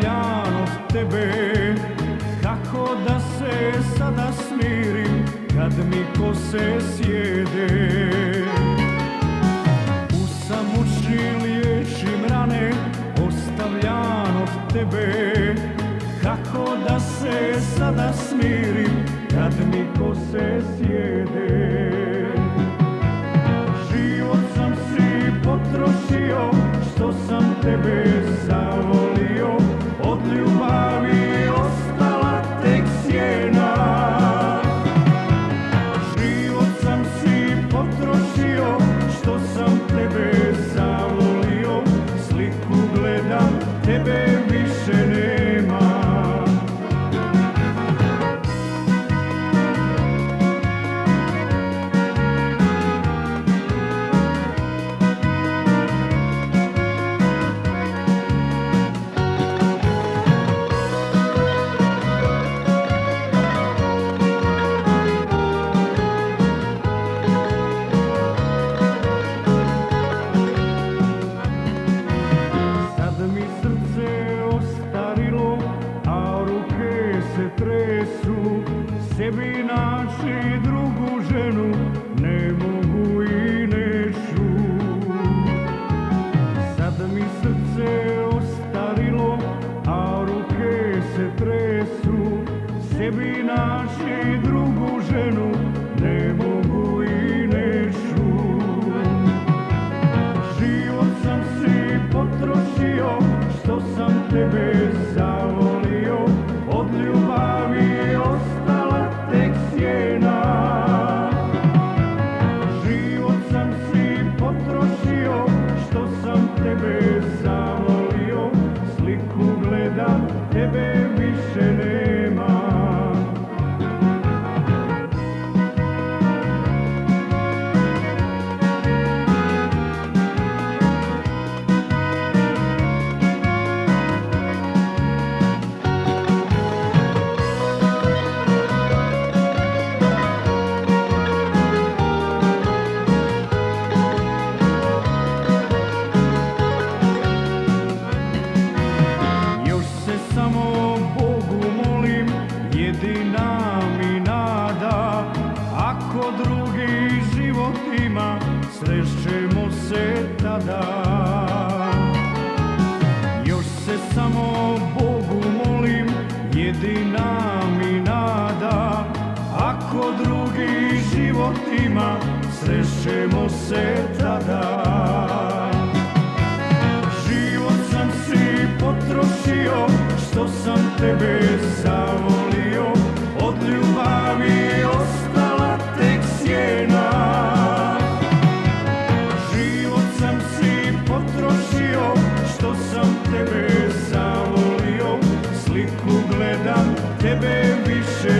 ostavljan od tebe. Kako da se sada smirim kad mi kose sjede? U samoćni liječim rane ostavljan od tebe. Kako da se sada smirim kad mi kose sjede? Život sam si potrošio što sam tebe zavolio. Od ljubavi ostala tek sjena. Život sam si potrošio što sam tebe zavolio. Sliku gledam, tebe više nema. Sebi naći drugu ženu ne mogu i neću. Sad mi srce ostarilo, a ruke se tresu. Sebi naći drugu ženu ne mogu i neću. Život sam si potrošio što sam tebe zavolio. Od ljubavi ostala tek sjena. Život sam si potrošio što sam tebe zavolio. Sliku gledam, tebe više nema. Samo Bogu molim, jedina mi nada. Ako drugi život ima, srećemo se tada. Još se samo Bogu molim, jedina mi nada. Ako drugi život ima, srećemo se tada. Život sam si potrošio što sam tebe zavolio. Od ljubavi ostala tek sjena. Život sam si potrošio što sam tebe zavolio. Sliku gledam, tebe više